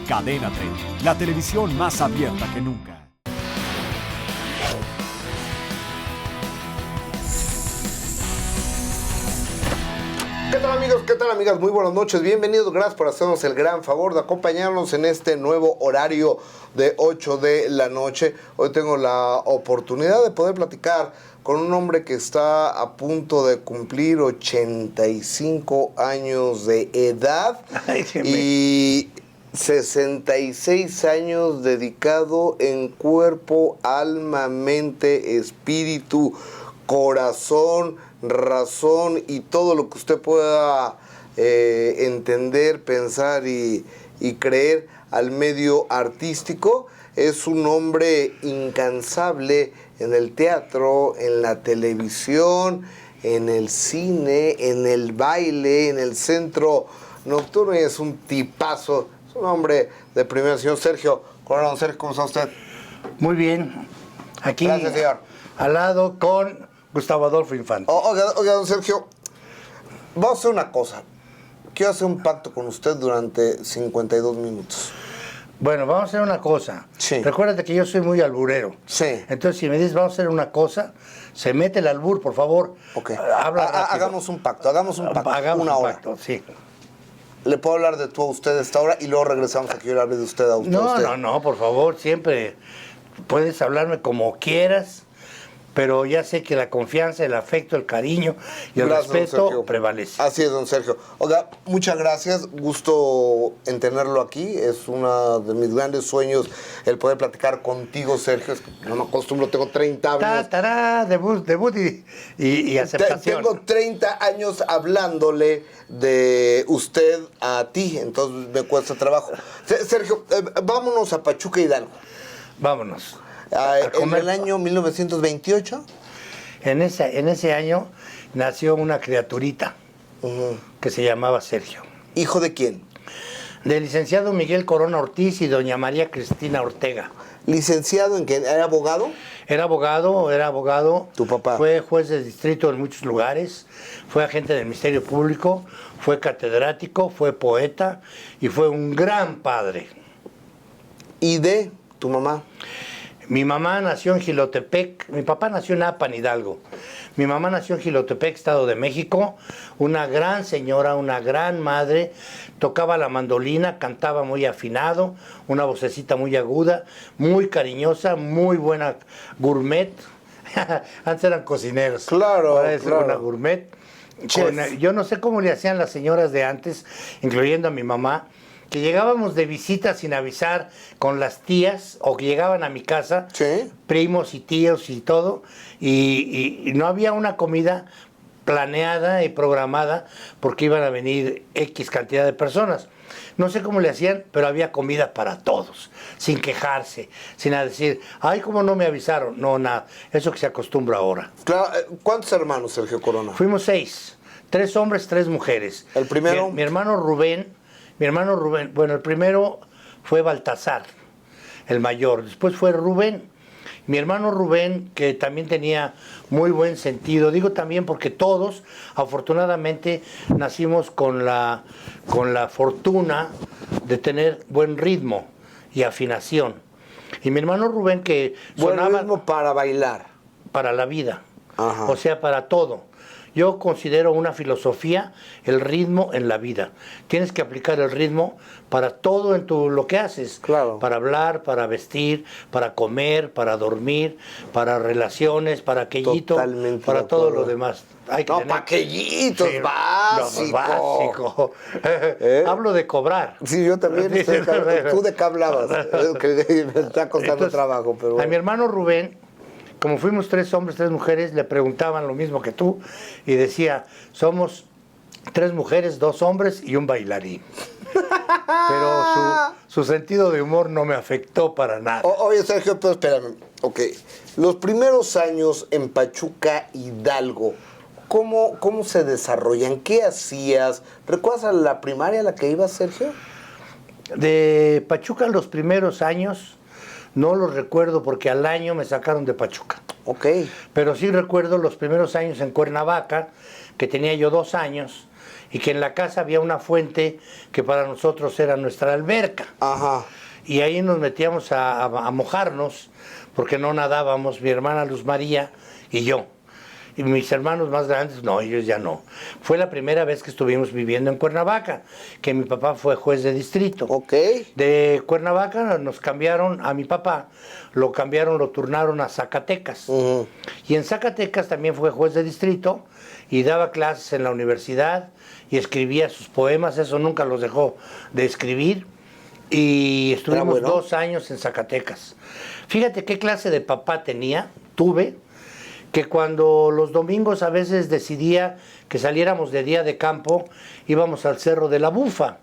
Cadena 30, la televisión más abierta que nunca. ¿Qué tal amigos? ¿Qué tal amigas? Muy buenas noches, bienvenidos, gracias por hacernos el gran favor de acompañarnos en este nuevo horario de 8 de la noche. Hoy tengo la oportunidad de poder platicar con un hombre que está a punto de cumplir 85 años de edad y 66 años dedicado en cuerpo, alma, mente, espíritu, corazón, razón y todo lo que usted pueda entender, pensar y creer al medio artístico. Es un hombre incansable en el teatro, en la televisión, en el cine, en el baile, en el centro nocturno, y es un tipazo, es un hombre de primera. Señor Sergio Corona. Don Sergio, ¿cómo está usted? Muy bien, aquí. Gracias, señor. Al lado con Gustavo Adolfo Infante. Oiga, don Sergio, vamos a hacer una cosa. Quiero hacer un pacto con usted durante 52 minutos. Bueno, vamos a hacer una cosa. Sí. Recuérdate que yo soy muy alburero. Sí. Entonces, si me dices vamos a hacer una cosa, se mete el albur, por favor. Ok. Habla rápido. Hagamos un pacto, Hagamos una un hora. pacto, sí. Le puedo hablar de tú a usted a esta hora y luego regresamos a que yo le hable de usted a usted. No, por favor, siempre puedes hablarme como quieras, pero ya sé que la confianza, el afecto, el cariño y el respeto prevalece. Así es, don Sergio. Oiga, muchas gracias. Gusto en tenerlo aquí. Es uno de mis grandes sueños el poder platicar contigo, Sergio. Es que no me acostumbro, tengo 30 años. Debut y aceptación. Tengo 30 años hablándole de usted a ti, entonces me cuesta trabajo. Sergio, vámonos a Pachuca Hidalgo. Vámonos. En el año 1928. En ese año nació una criaturita que se llamaba Sergio. ¿Hijo de quién? Del licenciado Miguel Corona Ortiz y doña María Cristina Ortega. ¿Licenciado en qué? ¿Era abogado? Era abogado. ¿Tu papá? Fue juez de distrito en muchos lugares, fue agente del Ministerio Público, fue catedrático, fue poeta y fue un gran padre. ¿Y de tu mamá? Mi mamá nació en Jilotepec, mi papá nació en Apan, Hidalgo. Mi mamá nació en Jilotepec, Estado de México, una gran señora, una gran madre, tocaba la mandolina, cantaba muy afinado, una vocecita muy aguda, muy cariñosa, muy buena gourmet. Antes eran cocineros. Claro, ahora es claro. una gourmet. Yo no sé cómo le hacían las señoras de antes, incluyendo a mi mamá, que llegábamos de visita sin avisar con las tías o que llegaban a mi casa, ¿sí? Primos y tíos y todo, y no había una comida planeada y programada porque iban a venir X cantidad de personas. No sé cómo le hacían, pero había comida para todos, sin quejarse, sin decir, ay, ¿cómo no me avisaron? No, nada, eso que se acostumbra ahora. Claro. ¿Cuántos hermanos, Sergio Corona? Fuimos 6, 3 hombres, 3 mujeres. ¿El primero? Mi hermano Rubén, bueno, el primero fue Baltasar, el mayor, después fue Rubén. Mi hermano Rubén, que también tenía muy buen sentido, digo también porque todos, afortunadamente, nacimos con la fortuna de tener buen ritmo y afinación. Y mi hermano Rubén, que sonaba... Buen ritmo para bailar. Para la vida, Ajá. O sea, para todo. Yo considero una filosofía el ritmo en la vida. Tienes que aplicar el ritmo para todo en lo que haces. Claro. Para hablar, para vestir, para comer, para dormir, para relaciones, para aquellito, Totalmente para de todo acuerdo. lo demás. Hay que No, tener... paquellitos, Sí, básico. básico. Hablo de cobrar. Sí, yo también. ¿Tú de qué hablabas? Que me está costando Entonces, trabajo. Pero a bueno. mi hermano Rubén, como fuimos 3 hombres, 3 mujeres, le preguntaban lo mismo que tú y decía, somos 3 mujeres, 2 hombres y un bailarín. Pero su sentido de humor no me afectó para nada. Oye, Sergio, pero espérame. Ok, los primeros años en Pachuca Hidalgo, ¿cómo se desarrollan? ¿Qué hacías? ¿Recuerdas a la primaria a la que ibas, Sergio? De Pachuca los primeros años no los recuerdo porque al año me sacaron de Pachuca. Ok. Pero sí recuerdo los primeros años en Cuernavaca, que tenía yo 2 años, y que en la casa había una fuente que para nosotros era nuestra alberca. Ajá. Y ahí nos metíamos a mojarnos, porque no nadábamos, mi hermana Luz María y yo. Y mis hermanos más grandes, no, ellos ya no. Fue la primera vez que estuvimos viviendo en Cuernavaca, que mi papá fue juez de distrito. Ok. De Cuernavaca nos cambiaron a mi papá, lo turnaron a Zacatecas. Y en Zacatecas también fue juez de distrito y daba clases en la universidad y escribía sus poemas, eso nunca los dejó de escribir. Y estuvimos 2 años en Zacatecas. Fíjate qué clase de papá tuve, que cuando los domingos a veces decidía que saliéramos de día de campo, íbamos al Cerro de la Bufa.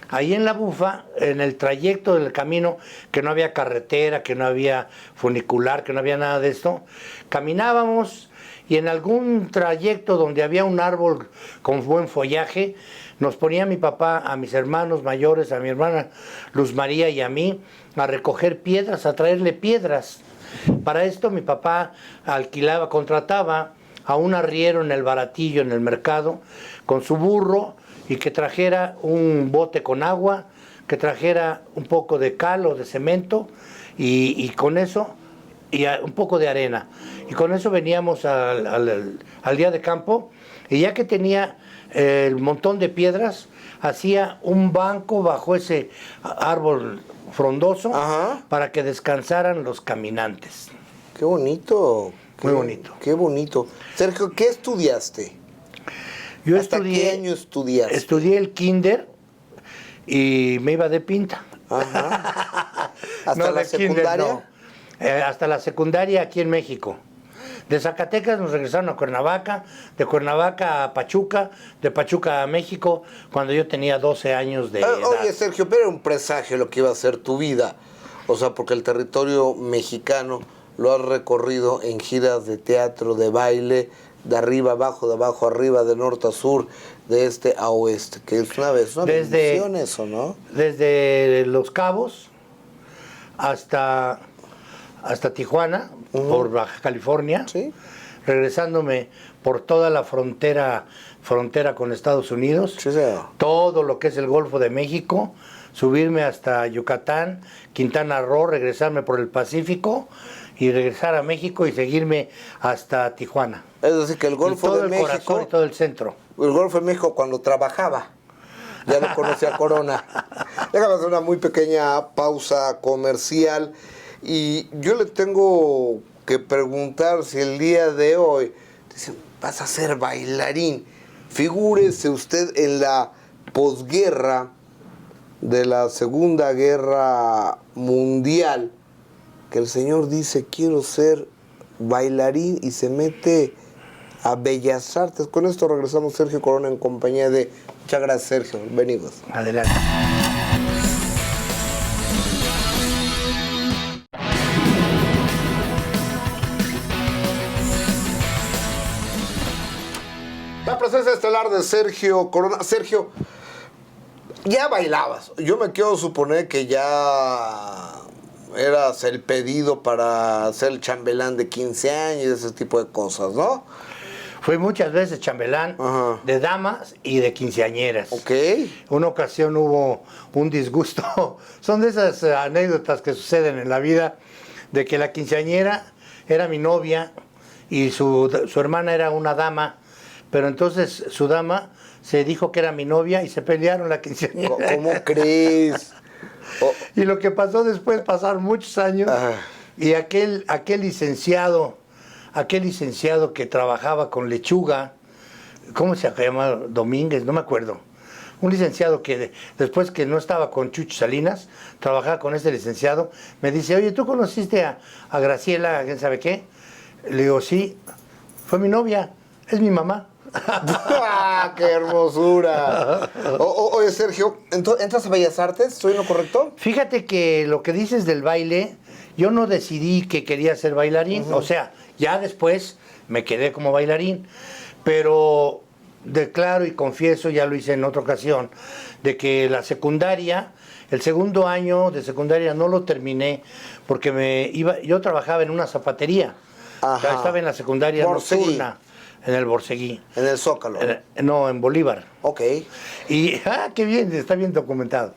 Ahí en la Bufa, en el trayecto del camino, que no había carretera, que no había funicular, que no había nada de esto, caminábamos y en algún trayecto donde había un árbol con buen follaje, nos ponía mi papá, a mis hermanos mayores, a mi hermana Luz María y a mí, a recoger piedras, a traerle piedras. Para esto mi papá contrataba a un arriero en el baratillo, en el mercado, con su burro, y que trajera un bote con agua, que trajera un poco de cal o de cemento, y con eso, y un poco de arena. Y con eso veníamos al día de campo, y ya que tenía el montón de piedras, hacía un banco bajo ese árbol frondoso. Ajá. Para que descansaran los caminantes. Qué bonito. Muy bonito. Qué bonito. Sergio, ¿qué estudiaste? ¿Hasta qué año estudiaste? Estudié el kinder y me iba de pinta. Ajá. ¿Hasta la secundaria? No. Hasta la secundaria aquí en México. De Zacatecas nos regresaron a Cuernavaca, de Cuernavaca a Pachuca, de Pachuca a México, cuando yo tenía 12 años de edad. Oye, Sergio, pero era un presagio lo que iba a ser tu vida. O sea, porque el territorio mexicano lo has recorrido en giras de teatro, de baile, de arriba a abajo, de abajo a arriba, de norte a sur, de este a oeste. Que es una bendición eso, ¿no? Desde Los Cabos hasta Tijuana, por Baja California, ¿sí? Regresándome por toda la frontera con Estados Unidos, sí, todo lo que es el Golfo de México, subirme hasta Yucatán, Quintana Roo, regresarme por el Pacífico y regresar a México y seguirme hasta Tijuana. Es decir, que el Golfo de México... el corazón y todo el centro. El Golfo de México cuando trabajaba, ya lo conocía Corona. Déjame hacer una muy pequeña pausa comercial. Y yo le tengo que preguntar si el día de hoy, dice, vas a ser bailarín. Figúrese usted en la posguerra de la Segunda Guerra Mundial, que el señor dice, quiero ser bailarín y se mete a Bellas Artes. Con esto regresamos, Sergio Corona, en compañía de... Muchas gracias, Sergio. Bienvenidos. Adelante. La presencia estelar de Sergio Corona. Sergio, ya bailabas. Yo me quiero suponer que ya eras el pedido para ser el chambelán de 15 años y ese tipo de cosas, ¿no? Fui muchas veces chambelán. Ajá. De damas y de quinceañeras. Ok. Una ocasión hubo un disgusto. Son de esas anécdotas que suceden en la vida, de que la quinceañera era mi novia y su hermana era una dama. Pero entonces su dama se dijo que era mi novia y se pelearon la quinceañera. ¿Cómo crees? Y lo que pasó después, pasaron muchos años, y aquel licenciado que trabajaba con Lechuga, ¿cómo se llama? Domínguez, no me acuerdo. Un licenciado que después que no estaba con Chucho Salinas, trabajaba con ese licenciado, me dice, oye, ¿tú conociste a Graciela, quién sabe qué? Le digo, sí, fue mi novia, es mi mamá. ¡Ah, qué hermosura! Oye, Sergio, ¿entras a Bellas Artes? ¿Estoy en lo correcto? Fíjate que lo que dices del baile, yo no decidí que quería ser bailarín. O sea, ya después me quedé como bailarín, pero declaro y confieso, ya lo hice en otra ocasión, de que la secundaria, el segundo año de secundaria no lo terminé porque yo trabajaba en una zapatería. Estaba en la secundaria nocturna. en el Borseguí. En el Zócalo. No, en Bolívar. Ok. Y, qué bien, está bien documentado.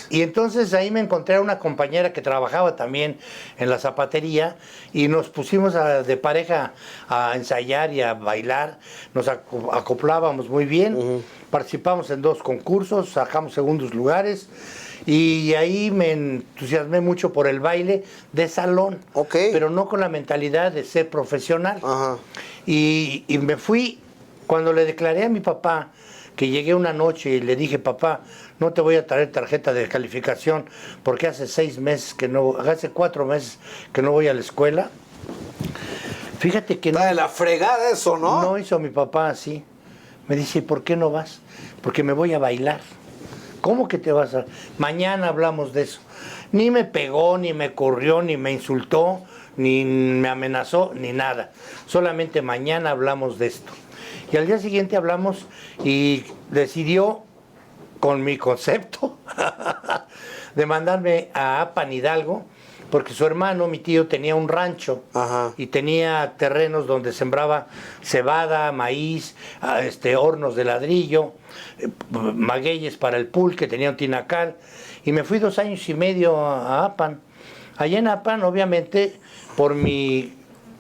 Y entonces ahí me encontré a una compañera que trabajaba también en la zapatería y nos pusimos de pareja a ensayar y a bailar. Nos acoplábamos muy bien. Participamos en 2 concursos, sacamos segundos lugares. Y ahí me entusiasmé mucho por el baile de salón, pero no con la mentalidad de ser profesional. Ajá. Y me fui, cuando le declaré a mi papá que llegué una noche y le dije, papá, no te voy a traer tarjeta de calificación porque hace 4 meses que no voy a la escuela. Fíjate que Está de la fregada eso, ¿no? No hizo mi papá así. Me dice, ¿por qué no vas? Porque me voy a bailar. ¿Cómo que te vas a...? Mañana hablamos de eso. Ni me pegó, ni me corrió, ni me insultó, ni me amenazó, ni nada. Solamente mañana hablamos de esto. Y al día siguiente hablamos y decidió, con mi concepto, de mandarme a Apan Hidalgo, porque su hermano, mi tío, tenía un rancho. Ajá. Y tenía terrenos donde sembraba cebada, maíz, hornos de ladrillo, magueyes para el pulque, tenía un tinacal. Y me fui 2 años y medio a Apan. Allá en Apan, obviamente, por mi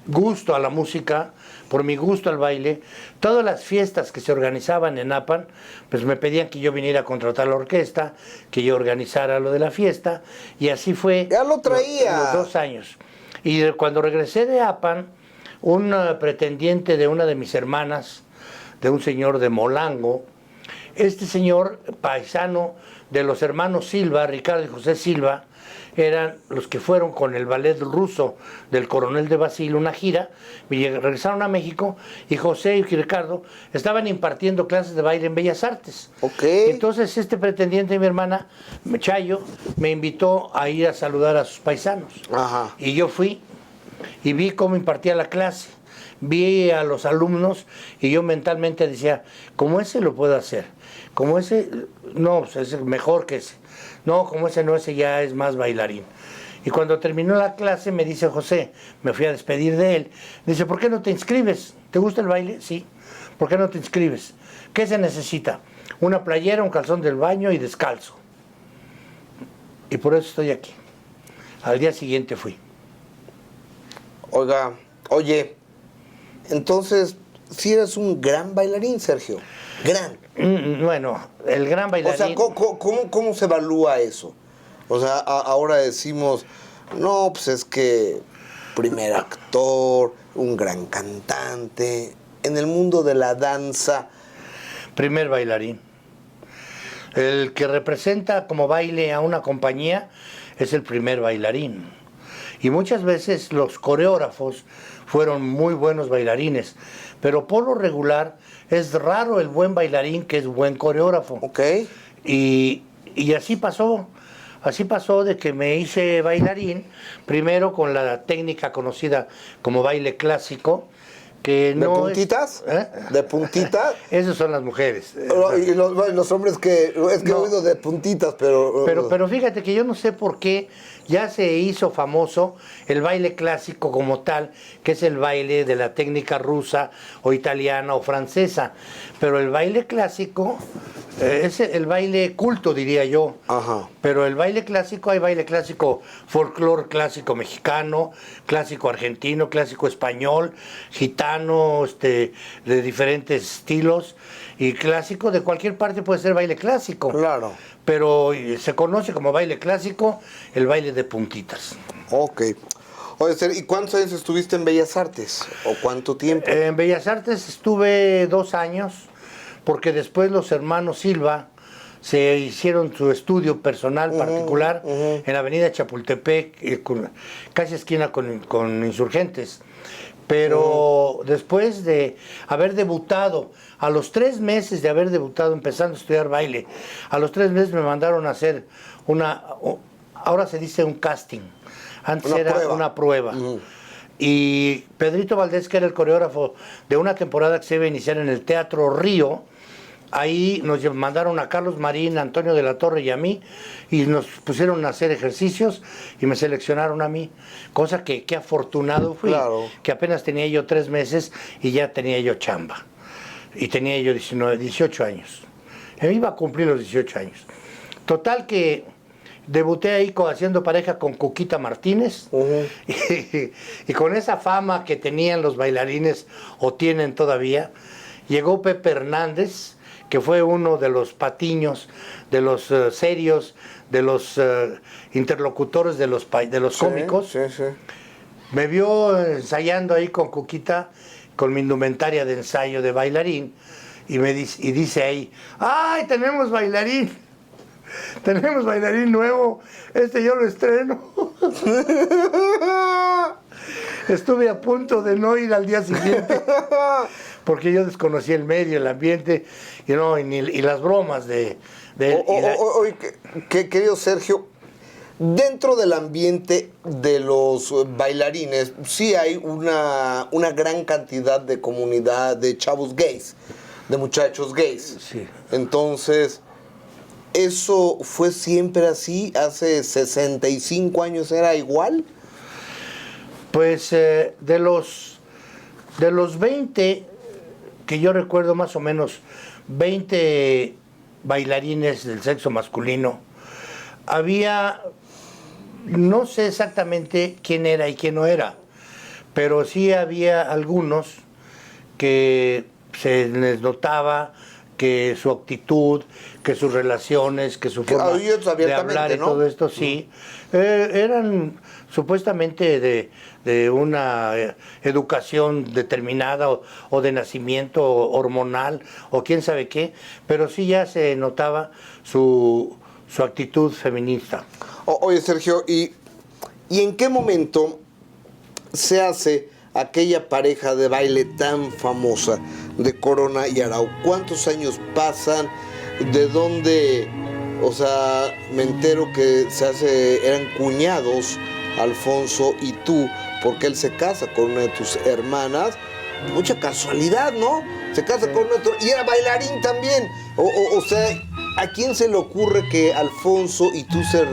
gusto a la música, por mi gusto al baile, todas las fiestas que se organizaban en Apan, pues me pedían que yo viniera a contratar la orquesta, que yo organizara lo de la fiesta, y así fue. Ya lo traía. Los 2 años. Y cuando regresé de Apan, un pretendiente de una de mis hermanas, de un señor de Molango, este señor, paisano de los hermanos Silva, Ricardo y José Silva, eran los que fueron con el ballet ruso del Coronel de Basil, una gira, regresaron a México y José y Ricardo estaban impartiendo clases de baile en Bellas Artes. Entonces este pretendiente de mi hermana, Chayo, me invitó a ir a saludar a sus paisanos. Ajá. Y yo fui y vi cómo impartía la clase, vi a los alumnos y yo mentalmente decía, como ese lo puedo hacer, como ese, no, pues es mejor que ese. No, como ese no, ese ya es más bailarín. Y cuando terminó la clase me dice José, me fui a despedir de él, dice, ¿por qué no te inscribes? ¿Te gusta el baile? Sí. ¿Por qué no te inscribes? ¿Qué se necesita? Una playera, un calzón del baño y descalzo. Y por eso estoy aquí. Al día siguiente fui. Oye, entonces, sí eres un gran bailarín, Sergio. Gran. Bueno, el gran bailarín... O sea, ¿cómo se evalúa eso? O sea, ahora decimos, no, pues es que primer actor, un gran cantante, en el mundo de la danza... Primer bailarín. El que representa como baile a una compañía es el primer bailarín. Y muchas veces los coreógrafos fueron muy buenos bailarines, pero por lo regular es raro el buen bailarín que es buen coreógrafo. Y así pasó de que me hice bailarín, primero con la técnica conocida como baile clásico, que no ¿De puntitas? ¿De puntitas? Esas son las mujeres. Y los hombres que... Es que he oído de puntitas, pero... Pero fíjate que yo no sé por qué ya se hizo famoso el baile clásico como tal, que es el baile de la técnica rusa o italiana o francesa. Pero el baile clásico es el baile culto, diría yo. Ajá. Pero el baile clásico, hay baile clásico, folclore clásico mexicano, clásico argentino, clásico español, gitano, de diferentes estilos. Y clásico de cualquier parte puede ser baile clásico. Claro. Pero se conoce como baile clásico el baile de puntitas. Ok. Oye, ¿y cuántos años estuviste en Bellas Artes? ¿O cuánto tiempo? En Bellas Artes estuve 2 años, porque después los hermanos Silva se hicieron su estudio personal particular en la avenida Chapultepec, casi esquina con Insurgentes. Pero después de haber debutado, a los 3 meses de haber debutado, empezando a estudiar baile, a los 3 meses me mandaron a hacer ahora se dice un casting, antes era una prueba. Y Pedrito Valdés, que era el coreógrafo de una temporada que se iba a iniciar en el Teatro Río, ahí nos mandaron a Carlos Marín, a Antonio de la Torre y a mí, y nos pusieron a hacer ejercicios y me seleccionaron a mí, cosa que afortunado fui, Claro. que apenas tenía yo 3 meses y ya tenía yo chamba, y tenía yo 18 años, me iba a cumplir los 18 años. Total que debuté ahí haciendo pareja con Cuquita Martínez, y con esa fama que tenían los bailarines, o tienen todavía, llegó Pepe Hernández, que fue uno de los patiños, de los serios, de los interlocutores de los cómicos. Sí, sí. Me vio ensayando ahí con Cuquita, con mi indumentaria de ensayo de bailarín, y dice ahí, ¡ay, tenemos bailarín! Tenemos bailarín nuevo, yo lo estreno. Estuve a punto de no ir al día siguiente, porque yo desconocía el medio, el ambiente, y las bromas de Oye, querido Sergio, dentro del ambiente de los bailarines, sí hay una gran cantidad de comunidad de chavos gays, de muchachos gays. Sí. Entonces, ¿eso fue siempre así? ¿Hace 65 años era igual? Pues de los 20, que yo recuerdo más o menos, 20 bailarines del sexo masculino, había, no sé exactamente quién era y quién no era, pero sí había algunos que se les notaba que su actitud, que sus relaciones, que su forma de hablar y ¿no? todo esto, sí, eran supuestamente de una educación determinada o de nacimiento hormonal o quién sabe qué, pero sí ya se notaba su actitud feminista. Oye, Sergio, ¿y en qué momento se hace aquella pareja de baile tan famosa de Corona y Arau? ¿Cuántos años pasan? ¿De dónde? O sea, me entero que eran cuñados, Alfonso y tú, porque él se casa con una de tus hermanas. Mucha casualidad, ¿no? Se casa con otro y era bailarín también. O sea, ¿a quién se le ocurre que Alfonso y tú se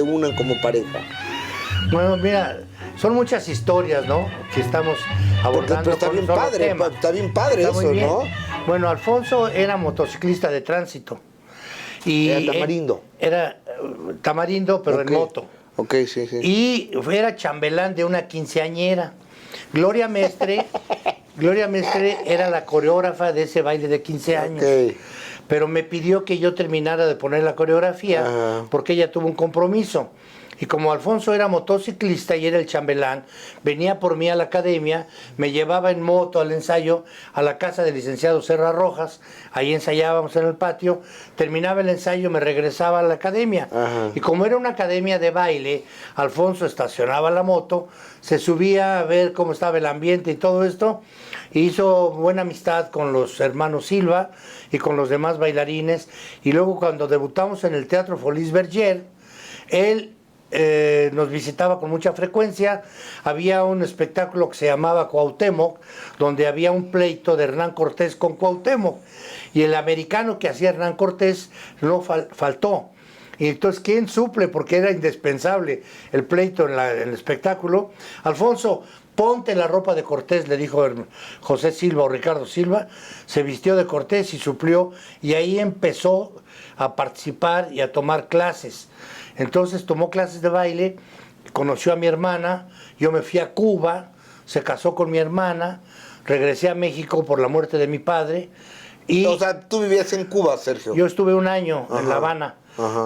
unan como pareja? Bueno, mira, son muchas historias, ¿no? Que estamos abordando. Pero está bien padre, eso, bien. ¿No? Bueno, Alfonso era motociclista de tránsito. Y era Tamarindo. Era Tamarindo, pero en moto. Ok, sí. Y era chambelán de una quinceañera. Gloria Mestre era la coreógrafa de ese baile de 15 años. Okay. Pero me pidió que yo terminara de poner la coreografía porque ella tuvo un compromiso. Y como Alfonso era motociclista y era el chambelán, venía por mí a la academia, me llevaba en moto al ensayo a la casa del licenciado Serra Rojas, ahí ensayábamos en el patio, terminaba el ensayo, me regresaba a la academia. Y como era una academia de baile, Alfonso estacionaba la moto, se subía a ver cómo estaba el ambiente y todo esto, e hizo buena amistad con los hermanos Silva y con los demás bailarines. Y luego cuando debutamos en el Teatro Folies Bergère, él nos visitaba con mucha frecuencia. Había un espectáculo que se llamaba Cuauhtémoc, donde había un pleito de Hernán Cortés con Cuauhtémoc, y el americano que hacía Hernán Cortés no faltó. Y entonces, ¿quién suple? Porque era indispensable el pleito en el espectáculo. Alfonso, ponte la ropa de Cortés, le dijo José Silva o Ricardo Silva. Se vistió de Cortés y suplió, y ahí empezó a participar y a tomar clases. Entonces tomó clases de baile, conoció a mi hermana, yo me fui a Cuba, se casó con mi hermana, regresé a México por la muerte de mi padre. Y o sea, tú vivías en Cuba, Sergio. Yo estuve un año en La Habana,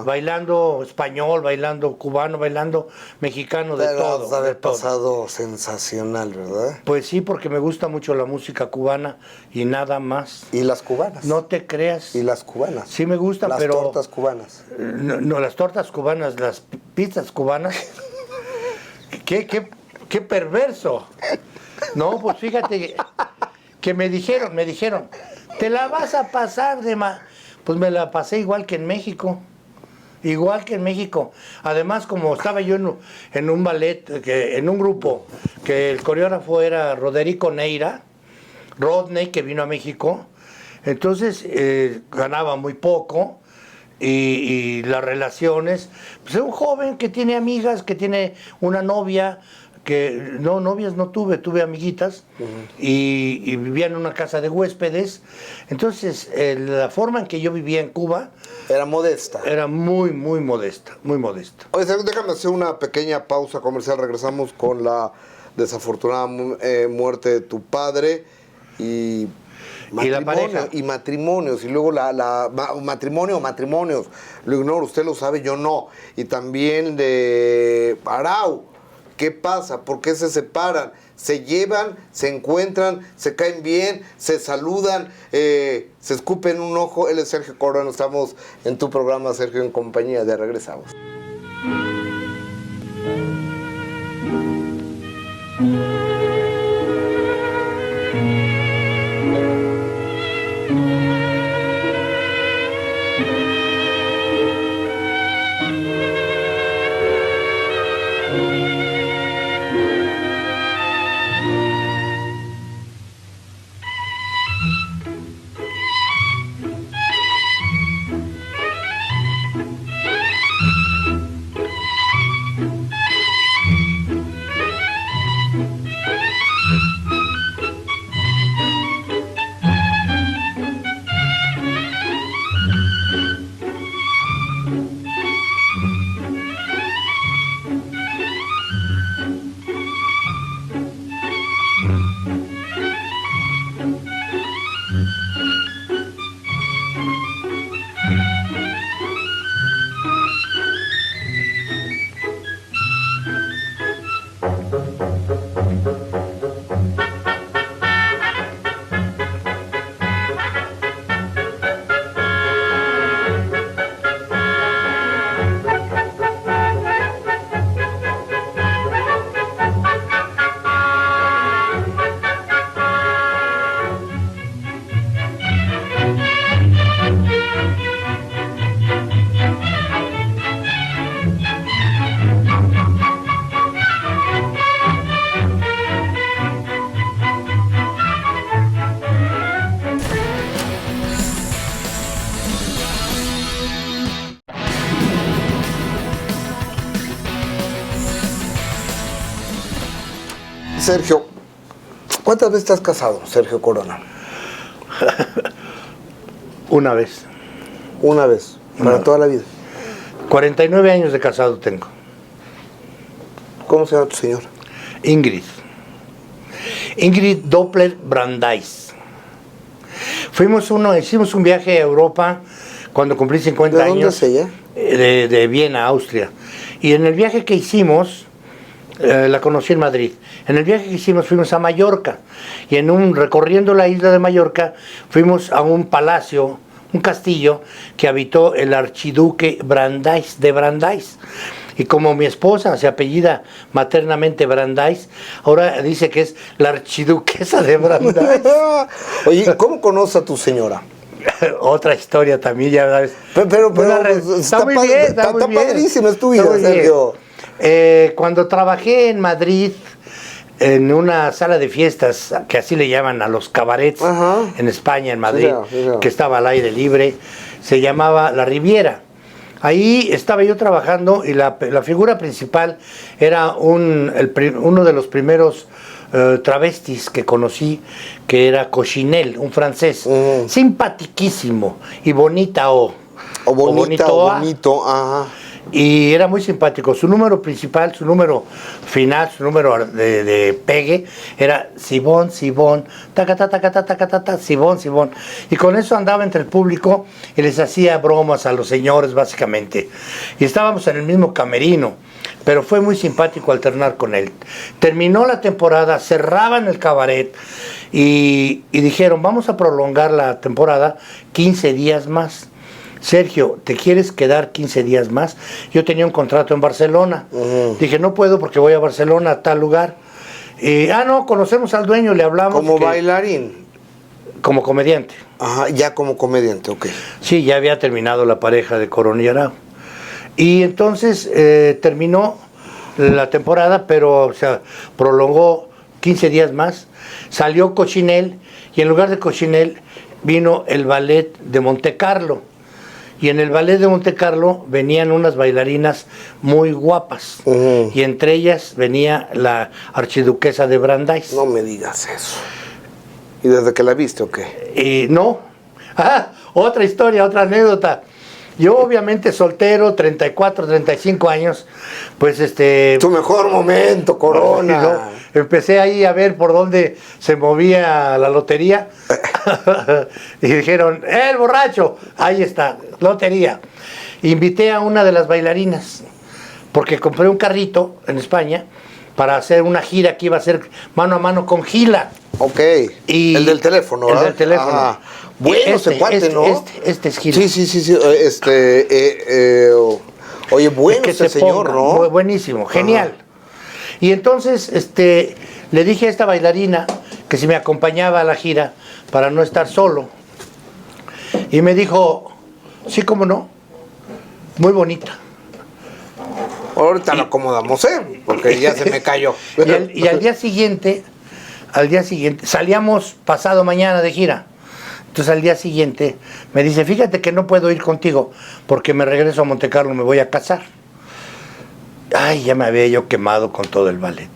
bailando español, bailando cubano, bailando mexicano, de todo. Debe haber pasado sensacional, ¿verdad? Pues sí, porque me gusta mucho la música cubana y nada más. ¿Y las cubanas? No te creas. ¿Y las cubanas? Sí me gustan, pero... Las tortas cubanas. No, las tortas cubanas, las pizzas cubanas. ¿Qué perverso? No, pues fíjate que me dijeron, ¿te la vas a pasar de Pues me la pasé igual que en México. Igual que en México. Además, como estaba yo en un ballet, en un grupo, que el coreógrafo era Roderico Neira, Rodney, que vino a México, Entonces ganaba muy poco y las relaciones, pues era un joven que tiene amigas, que tiene una novia, que no, novias no tuve amiguitas y vivía en una casa de huéspedes. Entonces la forma en que yo vivía en Cuba Era modesta. era muy, muy modesta, muy modesta. Oye, Sergio, déjame hacer una pequeña pausa comercial. Regresamos con la desafortunada muerte de tu padre y la pareja. y matrimonios. Y luego matrimonio o matrimonios. Lo ignoro, usted lo sabe, yo no. Y también de Arau. ¿Qué pasa? ¿Por qué se separan? ¿Se llevan? ¿Se encuentran? ¿Se caen bien? ¿Se saludan? ¿Se escupen un ojo? Él es Sergio Corona. Estamos en tu programa, Sergio en Compañía. De regresamos. Sergio, ¿cuántas veces estás casado, Sergio Corona? Una vez. Una vez, para toda la vida. 49 años de casado tengo. ¿Cómo se llama tu señora? Ingrid. Ingrid Doppler Brandeis. Hicimos un viaje a Europa cuando cumplí 50 ¿De años. dónde es ella? De Viena, Austria. Y en el viaje que hicimos, la conocí en Madrid. En el viaje que hicimos fuimos a Mallorca y recorriendo la isla de Mallorca fuimos a un palacio, un castillo que habitó el archiduque Brandeis de Brandeis. Y como mi esposa se apellida maternamente Brandeis, ahora dice que es la archiduquesa de Brandeis. Oye, ¿cómo conoce a tu señora? Otra historia también, ya sabes. Pero está muy bien, está muy bien. Padrísima, es tu vida, Sergio. Cuando trabajé en Madrid, en una sala de fiestas, que así le llaman a los cabarets, en España, en Madrid, que estaba al aire libre, se llamaba La Riviera. Ahí estaba yo trabajando y la figura principal era uno de los primeros travestis que conocí, que era Cochinel, un francés, simpatiquísimo y bonito, ajá. Y era muy simpático. Su número principal, su número final, su número de pegue era Sibón, ta, Sibón. Y con eso andaba entre el público y les hacía bromas a los señores, básicamente. Y estábamos en el mismo camerino, pero fue muy simpático alternar con él. Terminó la temporada, cerraban el cabaret y dijeron, vamos a prolongar la temporada 15 días más. Sergio, ¿te quieres quedar 15 días más? Yo tenía un contrato en Barcelona. Dije, no puedo porque voy a Barcelona, a tal lugar. No, conocemos al dueño, le hablamos. ¿Como bailarín? Como comediante. Ajá, ya como comediante, ok. Sí, ya había terminado la pareja de Corona y Arau. Y entonces terminó la temporada, pero prolongó 15 días más. Salió Cochinel y en lugar de Cochinel vino el ballet de Monte Carlo. Y en el ballet de Monte Carlo venían unas bailarinas muy guapas. Y entre ellas venía la archiduquesa de Brandeis. No me digas eso. ¿Y desde que la viste o qué? No. Otra historia, otra anécdota. Yo obviamente soltero, 34, 35 años, pues Tu mejor momento, Corona. No, empecé ahí a ver por dónde se movía la lotería. Y dijeron, el borracho, ahí está, lotería. Invité a una de las bailarinas, porque compré un carrito en España para hacer una gira que iba a ser mano a mano con Gila. Ok. Y el del teléfono, el ¿verdad? del teléfono. Ah, bueno, ese cuate, ¿no? Este es Gila. Sí. Oye, bueno Que ese se señor, ponga, ¿no? buenísimo, genial. Y entonces le dije a esta bailarina que si me acompañaba a la gira para no estar solo. Y me dijo, sí, cómo no, muy bonita. Ahorita lo acomodamos, porque ya se me cayó. Y al día siguiente, salíamos pasado mañana de gira. Entonces al día siguiente me dice, fíjate que no puedo ir contigo porque me regreso a Monte Carlo, me voy a casar. Ay, ya me había yo quemado con todo el ballet.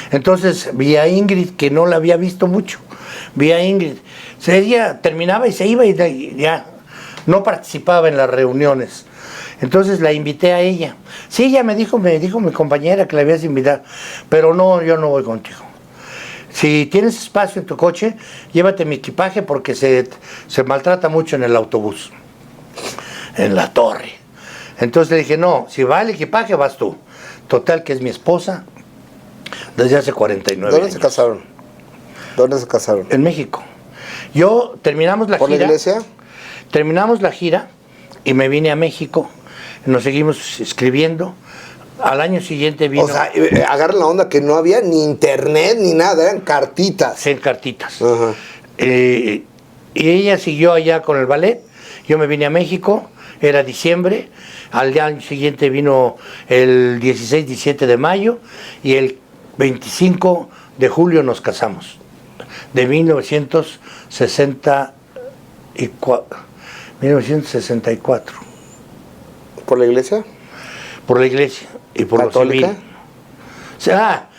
Entonces vi a Ingrid, que no la había visto mucho. Vi a Ingrid. Ella terminaba y se iba y ya no participaba en las reuniones. Entonces la invité a ella. Sí, ella me dijo mi compañera que la habías invitado, pero no, yo no voy contigo. Si tienes espacio en tu coche, llévate mi equipaje porque se maltrata mucho en el autobús, en la torre. Entonces le dije, no, si va el equipaje, vas tú. Total, que es mi esposa desde hace 49 años. ¿Dónde se casaron? ¿Dónde se casaron? En México. Terminamos la gira. ¿Por la iglesia? Terminamos la gira y me vine a México. Nos seguimos escribiendo. Al año siguiente vino... O sea, agarren la onda que no había ni internet ni nada, eran cartitas. En cartitas. Ajá. Y ella siguió allá con el ballet. Yo me vine a México, era diciembre. Al año siguiente vino el 16, 17 de mayo y el 25 de julio nos casamos. De 1964. ¿Por la iglesia? Por la iglesia y por ¿Católica? lo civil. O sea,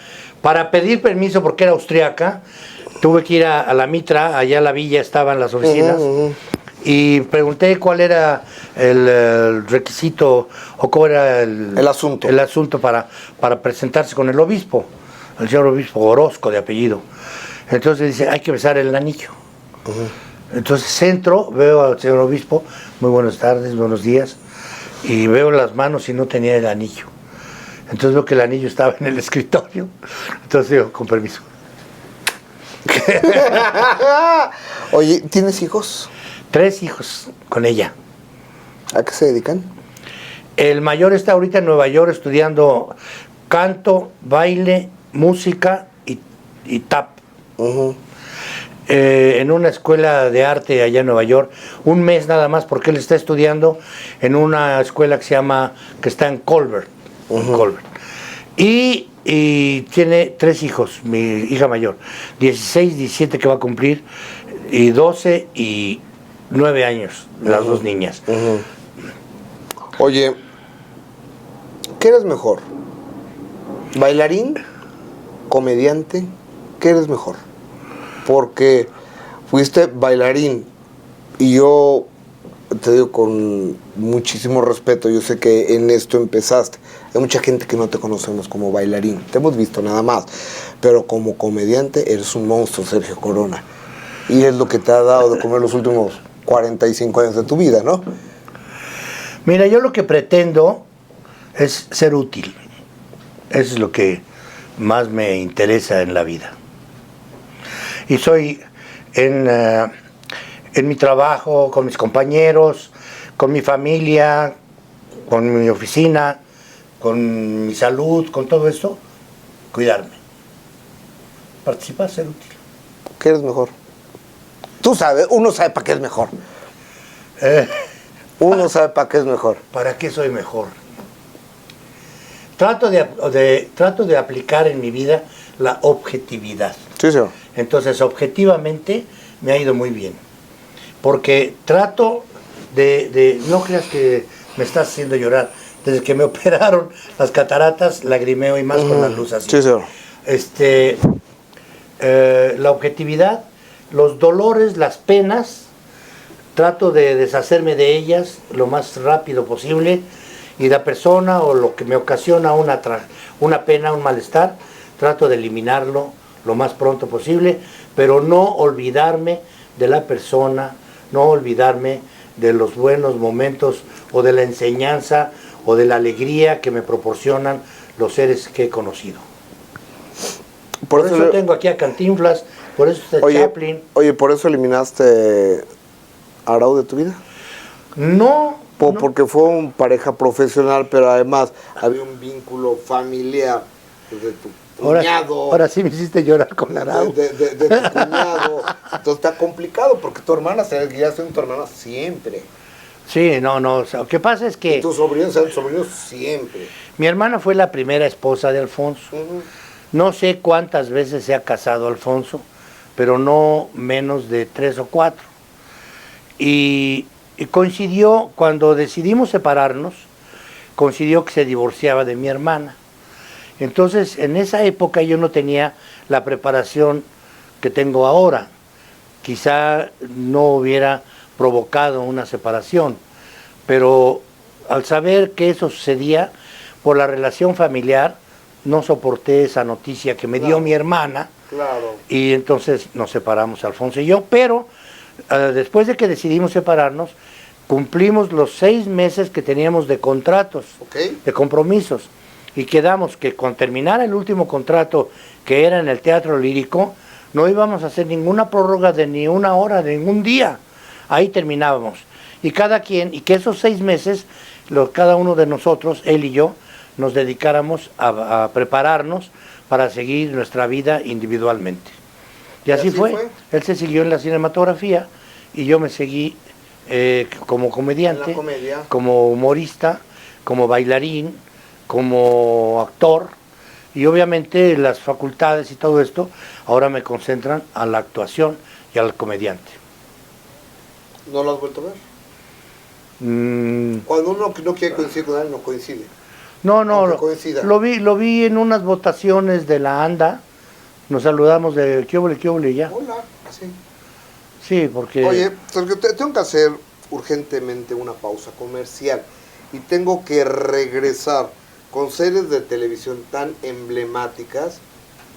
para pedir permiso, porque era austriaca, tuve que ir a la Mitra, allá en la villa estaban las oficinas, y pregunté cuál era el requisito o cuál era el asunto para presentarse con el obispo, el señor obispo Orozco de apellido. Entonces dice, hay que besar el anillo. Entonces entro, veo al señor obispo, muy buenas tardes, buenos días, y veo las manos y no tenía el anillo. Entonces veo que el anillo estaba en el escritorio. Entonces digo, con permiso. Oye, ¿tienes hijos? 3 hijos con ella. ¿A qué se dedican? El mayor está ahorita en Nueva York estudiando canto, baile, música y tap. En una escuela de arte allá en Nueva York, un mes nada más, porque él está estudiando en una escuela que está en Colbert. Colbert. Y tiene 3 hijos, mi hija mayor, 16, 17 que va a cumplir, y 12 y 9 años, las 2 niñas. Oye, ¿qué eres mejor? ¿Bailarín? ¿Comediante? ¿Qué eres mejor? Porque fuiste bailarín y yo te digo con muchísimo respeto, yo sé que en esto empezaste. Hay mucha gente que no te conocemos como bailarín, te hemos visto nada más, pero como comediante eres un monstruo, Sergio Corona. Y es lo que te ha dado de comer los últimos 45 años de tu vida, ¿no? Mira, yo lo que pretendo es ser útil. Eso es lo que más me interesa en la vida. Y soy en mi trabajo, con mis compañeros, con mi familia, con mi oficina, con mi salud, con todo esto, cuidarme. Participar, ser útil. ¿Qué eres mejor? Tú sabes, uno sabe para qué es mejor. Uno sabe para qué es mejor. ¿Para qué soy mejor? Trato de aplicar en mi vida la objetividad. Sí, señor. Entonces, objetivamente, me ha ido muy bien. porque trato no creas que me estás haciendo llorar. Desde que me operaron las cataratas, lagrimeo y más con la luz así. Sí, señor. La objetividad, los dolores, las penas, trato de deshacerme de ellas lo más rápido posible, y la persona o lo que me ocasiona una pena, un malestar, trato de eliminarlo lo más pronto posible, pero no olvidarme de la persona, no olvidarme de los buenos momentos o de la enseñanza o de la alegría que me proporcionan los seres que he conocido. Por eso tengo aquí a Cantinflas, por eso está Chaplin. Oye, ¿por eso eliminaste a Arau de tu vida? No. Porque fue una pareja profesional, pero además había un vínculo familiar de tu cuñado. Ahora sí me hiciste llorar con Arau. De tu cuñado. Entonces está complicado, porque tu hermana seguirá siendo tu hermana siempre. Sí, no, o sea, lo que pasa es que... Y tus sobrinos eran sobrinos siempre. Mi hermana fue la primera esposa de Alfonso. No sé cuántas veces se ha casado Alfonso, pero no menos de 3 o 4. Y coincidió, cuando decidimos separarnos, coincidió que se divorciaba de mi hermana. Entonces, en esa época yo no tenía la preparación que tengo ahora. Quizá no hubiera provocado una separación, pero al saber que eso sucedía por la relación familiar, no soporté esa noticia que me dio mi hermana, y entonces nos separamos Alfonso y yo, pero después de que decidimos separarnos, cumplimos los 6 meses que teníamos de contratos, de compromisos, y quedamos que cuando terminara el último contrato, que era en el Teatro Lírico, no íbamos a hacer ninguna prórroga de ni una hora, de ningún día. Ahí terminábamos. Y que esos 6 meses, cada uno de nosotros, él y yo, nos dedicáramos a prepararnos para seguir nuestra vida individualmente. Y así fue. Él se siguió en la cinematografía y yo me seguí como comediante, como humorista, como bailarín, como actor, y obviamente las facultades y todo esto ahora me concentran a la actuación y al comediante. ¿No lo has vuelto a ver? Cuando uno no quiere coincidir con él, no coincide. No, lo vi en unas votaciones de la ANDA, nos saludamos de qué óvole y ya. Hola, sí. Sí, porque... Oye, Sergio, tengo que hacer urgentemente una pausa comercial y tengo que regresar con series de televisión tan emblemáticas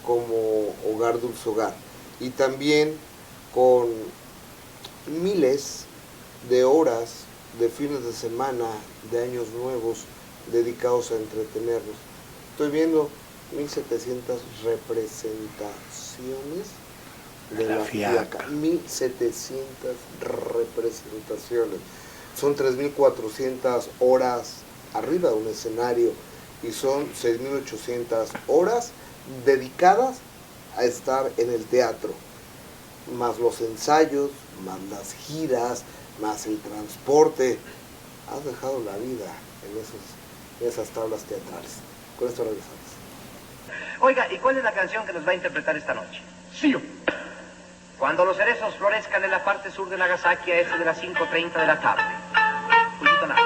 como Hogar Dulce Hogar, y también con miles de horas de fines de semana, de años nuevos dedicados a entretenernos. Estoy viendo 1700 representaciones de la Fiaca. 1700 representaciones. Son 3400 horas arriba de un escenario y son 6800 horas dedicadas a estar en el teatro, más los ensayos, más las giras, más el transporte. Has dejado la vida en esas tablas teatrales. Con esto regresamos. Oiga, ¿y cuál es la canción que nos va a interpretar esta noche? Sí. Cuando los cerezos florezcan en la parte sur de Nagasaki a eso de las 5:30 de la tarde. Poquito nada.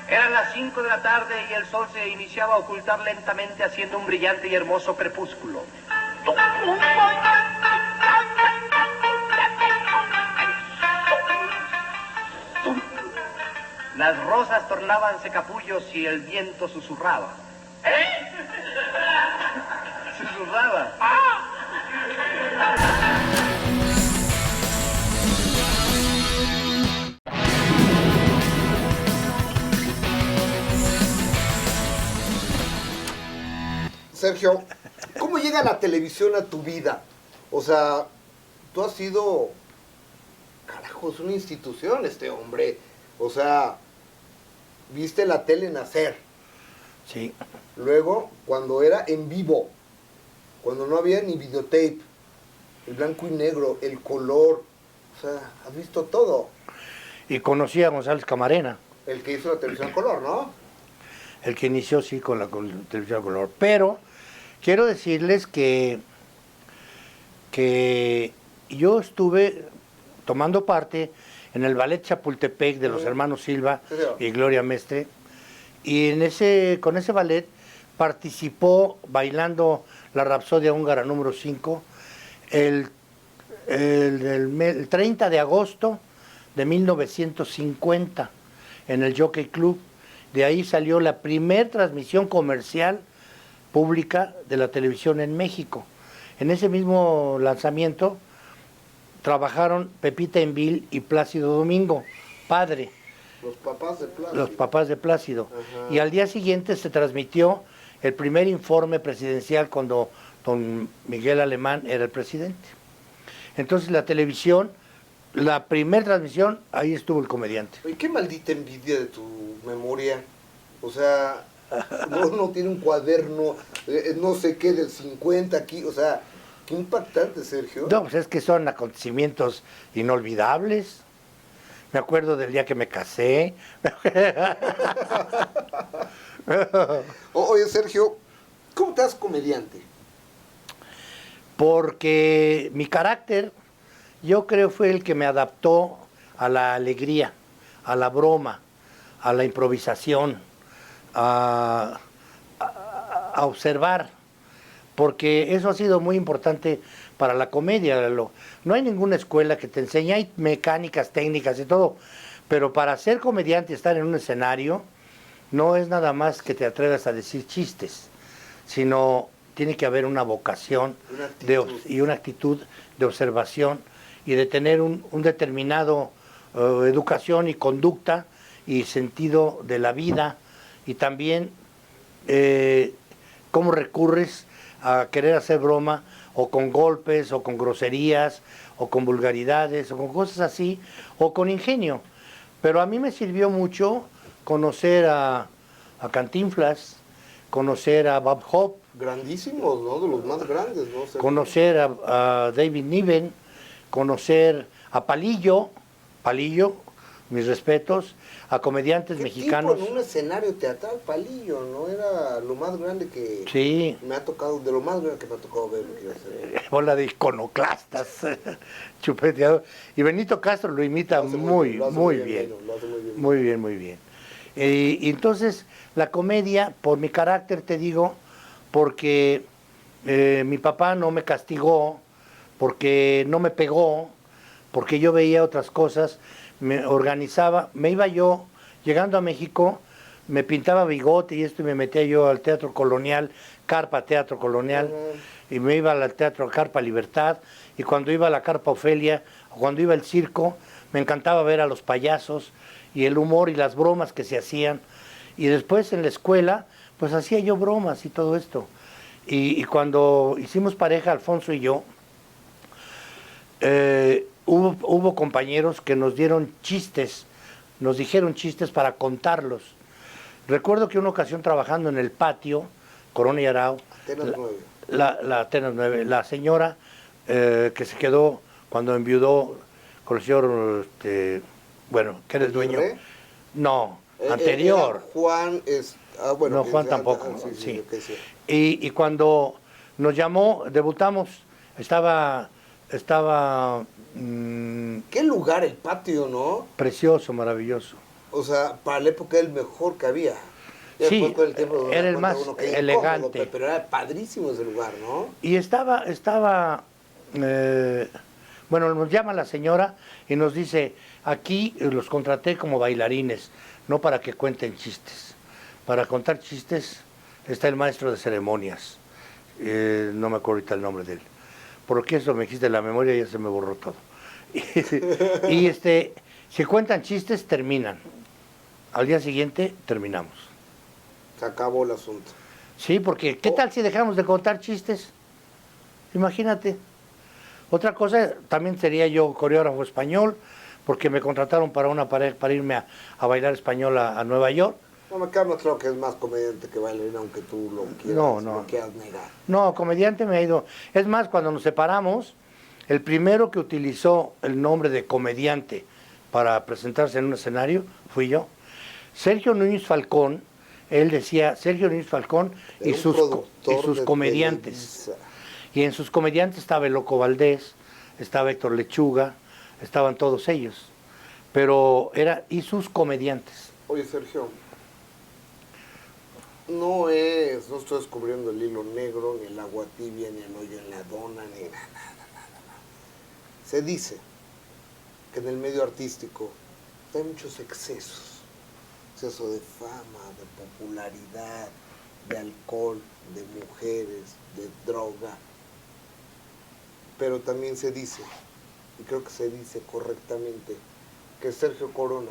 Eran las 5 de la tarde y el sol se iniciaba a ocultar lentamente haciendo un brillante y hermoso crepúsculo. Las rosas tornábanse capullos y el viento susurraba. Susurraba. Sergio, ¿cómo llega la televisión a tu vida? O sea, tú has sido, carajo, es una institución este hombre. O sea, viste la tele nacer. Sí. Luego, cuando era en vivo, cuando no había ni videotape, el blanco y negro, el color, o sea, has visto todo. Y conocí a González Camarena. El que hizo la televisión a color, ¿no? El que inició, sí, con la televisión a color. Pero quiero decirles que yo estuve tomando parte en el ballet Chapultepec de los hermanos Silva y Gloria Mestre, y con ese ballet participó bailando la Rapsodia Húngara número 5 el 30 de agosto de 1950 en el Jockey Club. De ahí salió la primer transmisión comercial pública de la televisión en México. En ese mismo lanzamiento trabajaron Pepita Envil y Plácido Domingo, padre. Los papás de Plácido. Los papás de Plácido. Ajá. Y al día siguiente se transmitió el primer informe presidencial cuando don Miguel Alemán era el presidente. Entonces la televisión, la primera transmisión, ahí estuvo el comediante. Oye, qué maldita envidia de tu memoria. O sea, no tiene un cuaderno, no sé qué, del 50 aquí. O sea, qué impactante, Sergio. No, pues es que son acontecimientos inolvidables. Me acuerdo del día que me casé. Oye, Sergio, ¿cómo te haces comediante? Porque mi carácter, yo creo, fue el que me adaptó a la alegría, a la broma, a la improvisación, a observar, porque eso ha sido muy importante para la comedia. No hay ninguna escuela que te enseñe, hay mecánicas, técnicas y todo, pero para ser comediante y estar en un escenario, no es nada más que te atrevas a decir chistes, sino tiene que haber una vocación y una actitud de observación y de tener un determinado educación y conducta y sentido de la vida, y también cómo recurres a querer hacer broma o con golpes o con groserías o con vulgaridades o con cosas así o con ingenio. Pero a mí me sirvió mucho conocer a Cantinflas, conocer a Bob Hope, Grandísimos, ¿no? De los más grandes, ¿no? Sergio? conocer a David Niven, conocer a Palillo, mis respetos, a comediantes ¿Qué mexicanos. tipo en un escenario teatral, Palillo, ¿no? Era lo más grande que Sí, me ha tocado, de lo más grande que me ha tocado ver, quiero hacer. bola de iconoclastas, chupeteador. Y Benito Castro lo imita Lo hace muy lo hace bien. lo hace muy bien. Muy bien, muy bien. Y entonces, la comedia, por mi carácter, te digo, porque mi papá no me castigó, porque no me pegó, porque yo veía otras cosas, me organizaba, me iba yo, llegando a México, me pintaba bigote y esto, y me metía yo al Teatro Colonial, Carpa Teatro Colonial, y me iba al Teatro Carpa Libertad, y cuando iba a la Carpa Ofelia, o cuando iba al circo, me encantaba ver a los payasos, y el humor y las bromas que se hacían, y después en la escuela, pues hacía yo bromas y todo esto. Y cuando hicimos pareja, Alfonso y yo, hubo compañeros que nos dieron chistes, nos dijeron chistes para contarlos. Recuerdo que una ocasión trabajando en el patio, Corona y Arau, Atenas 9. la Atenas 9, la señora que se quedó cuando enviudó con el señor, bueno, que era el dueño. No, anterior. Juan bueno, No, Juan tampoco, sí. yo qué sé. Y cuando nos llamó, debutamos, estaba Qué lugar el patio, ¿no? precioso, maravilloso. O sea, para la época era el mejor que había. Ya Sí, después con el tiempo era el cuenta más uno que era elegante. incómodo, pero era padrísimo ese lugar, ¿no? Y bueno, nos llama la señora y nos dice, aquí los contraté como bailarines, no para que cuenten chistes. Para contar chistes está el maestro de ceremonias, no me acuerdo ahorita el nombre de él, porque eso me dijiste la memoria y ya se me borró todo. Y si cuentan chistes, terminan. Al día siguiente, terminamos. Se acabó el asunto. Sí, porque ¿qué tal si dejamos de contar chistes? Imagínate. Otra cosa, también sería yo coreógrafo español, porque me contrataron para una pareja, para irme a bailar español a Nueva York. No, me queda más claro que es más comediante que bailarina, aunque tú lo quieras, No. lo quieras negar. No, comediante me ha ido. Es más, cuando nos separamos, el primero que utilizó el nombre de comediante para presentarse en un escenario fui yo. Sergio Núñez Falcón, él decía Sergio Núñez Falcón y Era un sus productor de comediantes. Televisa. Y en sus comediantes estaba el Loco Valdés, estaba Héctor Lechuga, estaban todos ellos. Y sus comediantes. Oye, Sergio, no estoy descubriendo el hilo negro, ni el agua tibia, ni el hoyo en la dona, ni nada. Se dice que en el medio artístico hay muchos excesos. Exceso de fama, de popularidad, de alcohol, de mujeres, de droga. Pero también se dice, y creo que se dice correctamente, que Sergio Corona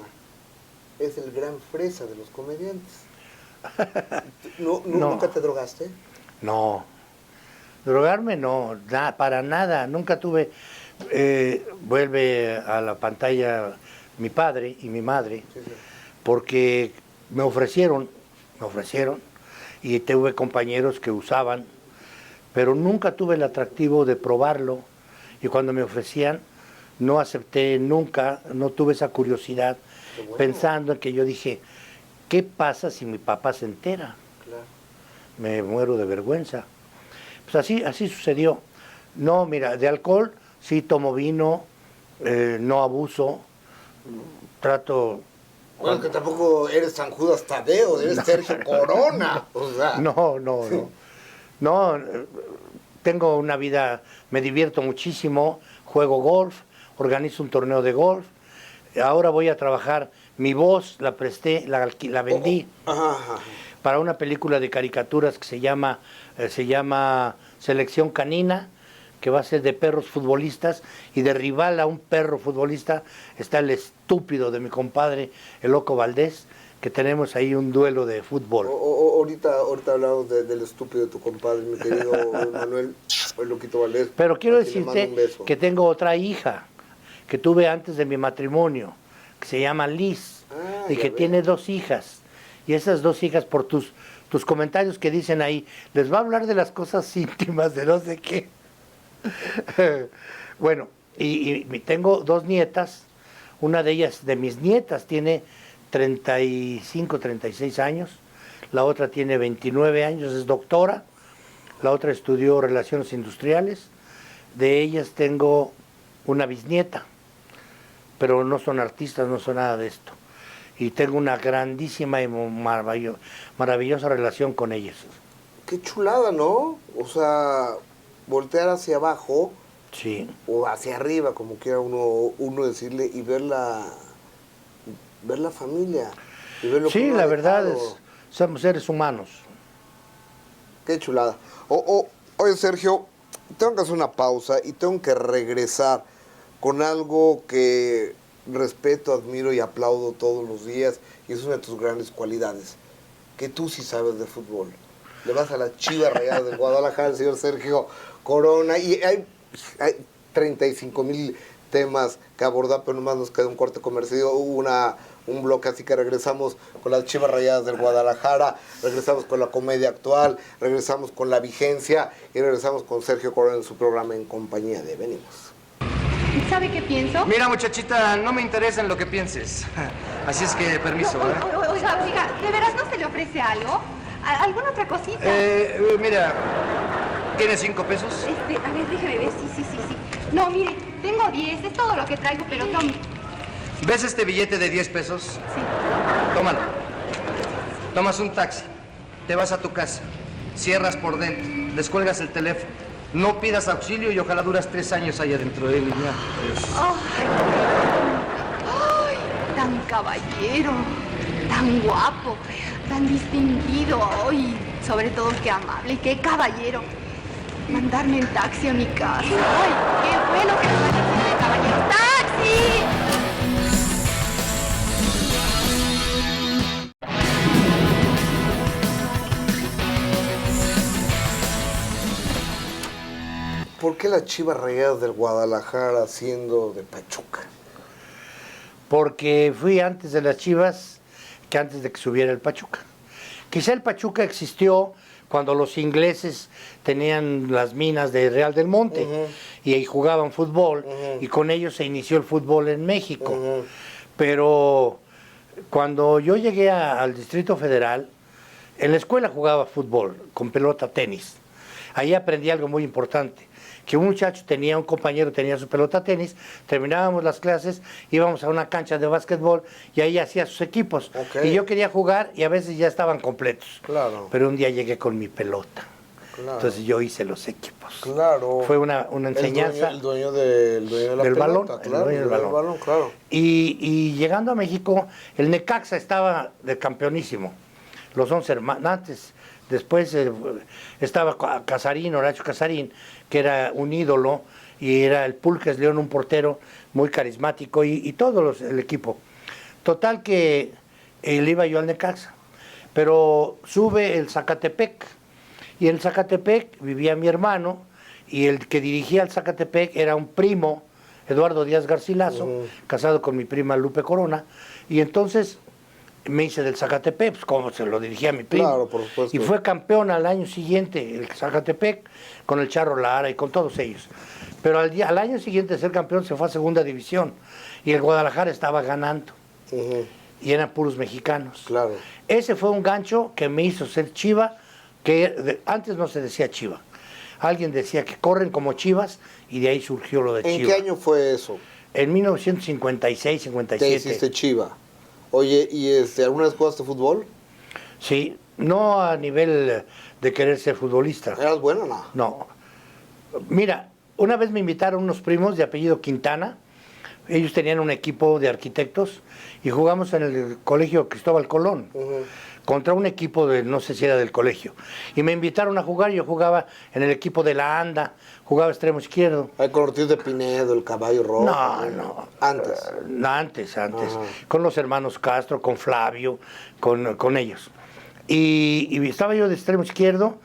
es el gran fresa de los comediantes. No. ¿Nunca te drogaste? No, drogarme no, para nada, nunca tuve. Vuelve a la pantalla mi padre y mi madre, Sí. porque me ofrecieron, y tuve compañeros que usaban, pero nunca tuve el atractivo de probarlo, y cuando me ofrecían, no acepté nunca, no tuve esa curiosidad, Bueno. pensando en que yo dije, ¿qué pasa si mi papá se entera? Claro. Me muero de vergüenza. Pues así sucedió. No, mira, de alcohol sí tomo vino, no abuso, trato... Bueno, que tampoco eres San Judas Tadeo, eres Sergio Corona. O sea, No, tengo una vida, me divierto muchísimo, juego golf, organizo un torneo de golf, ahora voy a trabajar, mi voz la presté, la vendí Ajá. para una película de caricaturas que se llama Selección Canina, que va a ser de perros futbolistas, y de rival a un perro futbolista está el estúpido de mi compadre, el Loco Valdés, que tenemos ahí un duelo de fútbol. Ahorita hablamos del estúpido de tu compadre, mi querido Manuel, el Loquito Valdés. Pero quiero a quien le mando un decirte beso. que tengo otra hija, que tuve antes de mi matrimonio, que se llama Liz, y ya que veo. tiene 2 hijas. Y esas 2 hijas, por tus comentarios que dicen ahí, les va a hablar de las cosas íntimas, de no sé qué. Bueno, y tengo 2 nietas, una de ellas, de mis nietas, tiene 35, 36 años, la otra tiene 29 años, es doctora, la otra estudió Relaciones Industriales, de ellas tengo una bisnieta, pero no son artistas, no son nada de esto, y tengo una grandísima y maravillosa relación con ellas. Qué chulada, ¿no? O sea, voltear hacia abajo Sí. o hacia arriba, como quiera uno decirle, y ver la familia. Y ver lo que Sí, uno la ha verdad dejado. es, somos seres humanos. Qué chulada. Oye, Sergio, tengo que hacer una pausa y tengo que regresar con algo que respeto, admiro y aplaudo todos los días, y es una de tus grandes cualidades, que tú sí sabes de fútbol. Le vas a las Chivas Rayadas del Guadalajara, el señor Sergio Corona, y hay 35,000 temas que abordar, pero nomás nos queda un corte comercial, un bloque, así que regresamos con las Chivas Rayadas del Guadalajara, regresamos con la comedia actual, regresamos con la vigencia y regresamos con Sergio Corona en su programa En Compañía de. Venimos. ¿Sabe qué pienso? Mira, muchachita, no me interesa en lo que pienses. Así es que, permiso, ¿eh? Oiga, ¿de veras no se le ofrece algo? ¿Alguna otra cosita? Mira, ¿tienes 5 pesos? A ver, déjeme ver, sí. No, mire, tengo 10, es todo lo que traigo, pero tome. ¿Ves este billete de 10 pesos? Sí. Tómalo. Tomas un taxi, te vas a tu casa, cierras por dentro, descuelgas el teléfono, no pidas auxilio y ojalá duras 3 años allá dentro de él. Adiós. Ay, tan caballero, tan guapo, tan distinguido, y sobre todo qué amable, qué caballero. Mandarme en taxi a mi casa. Ay, qué bueno que nos vaya a decir, caballero. ¡Taxi! ¿Por qué las Chivas Rayadas del Guadalajara siendo de Pachuca? Porque fui antes de las Chivas que antes de que subiera el Pachuca. Quizá el Pachuca existió cuando los ingleses tenían las minas de Real del Monte y ahí jugaban fútbol y con ellos se inició el fútbol en México. Pero Cuando yo llegué al Distrito Federal, en la escuela jugaba fútbol, con pelota, tenis. Ahí aprendí algo muy importante, que un compañero tenía su pelota tenis, terminábamos las clases, íbamos a una cancha de básquetbol y ahí hacía sus equipos. Okay. Y yo quería jugar y a veces ya estaban completos. Claro. Pero un día llegué con mi pelota. Claro. Entonces yo hice los equipos. Claro. Fue una enseñanza. El dueño de la del pelota, balón, claro, el dueño del balón. claro. Y llegando a México, el Necaxa estaba de campeonísimo. Los 11 hermanos. Después estaba Casarín, Horacio Casarín, que era un ídolo, y era el Pulques León, un portero muy carismático, y el equipo. Total que le iba yo al Necaxa. Pero sube el Zacatepec, y en el Zacatepec vivía mi hermano, y el que dirigía el Zacatepec era un primo, Eduardo Díaz Garcilaso, casado con mi prima Lupe Corona, y entonces me hice del Zacatepec, pues como se lo dirigía a mi primo. Claro, por supuesto. Y fue campeón al año siguiente, el Zacatepec, con el Charro Lara y con todos ellos. Pero al año siguiente de ser campeón se fue a segunda división, y el Guadalajara estaba ganando. Y eran puros mexicanos. Claro. Ese fue un gancho que me hizo ser Chiva, que antes no se decía Chiva. Alguien decía que corren como chivas, y de ahí surgió lo de Chiva. ¿En qué año fue eso? En 1956, 57. Te hiciste Chiva. Oye, ¿y alguna vez jugaste fútbol? Sí, no a nivel de querer ser futbolista. ¿Eras bueno o no? No. Mira, una vez me invitaron unos primos de apellido Quintana. Ellos tenían un equipo de arquitectos y jugamos en el colegio Cristóbal Colón contra un equipo de, no sé si era del colegio. Y me invitaron a jugar, yo jugaba en el equipo de la ANDA, jugaba extremo izquierdo. Hay con Ortiz de Pinedo, el Caballo Rojo. No. Antes. Antes. Con los hermanos Castro, con Flavio, con ellos. Y estaba yo de extremo izquierdo,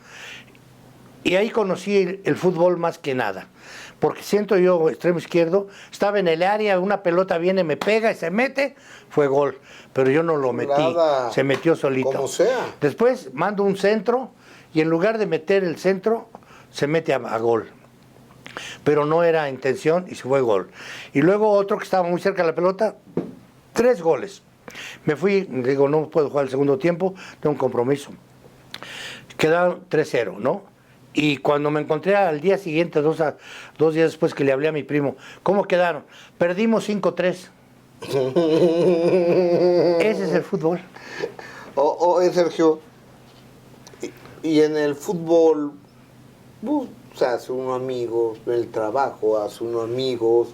y ahí conocí el fútbol más que nada. Porque siento yo, extremo izquierdo, estaba en el área, una pelota viene, me pega y se mete, fue gol. Pero yo no lo metí, se metió solito. Como sea. Después mando un centro, y en lugar de meter el centro, se mete a gol. Pero no era intención y se fue gol. Y luego otro que estaba muy cerca de la pelota, 3 goles. Me fui, digo, no puedo jugar el segundo tiempo, tengo un compromiso. Quedaron 3-0, ¿no? Y cuando me encontré al día siguiente, 2 días después que le hablé a mi primo, ¿cómo quedaron? Perdimos 5-3. Ese es el fútbol. Sergio, y en el fútbol, se hace uno amigos, en el trabajo hace uno amigos.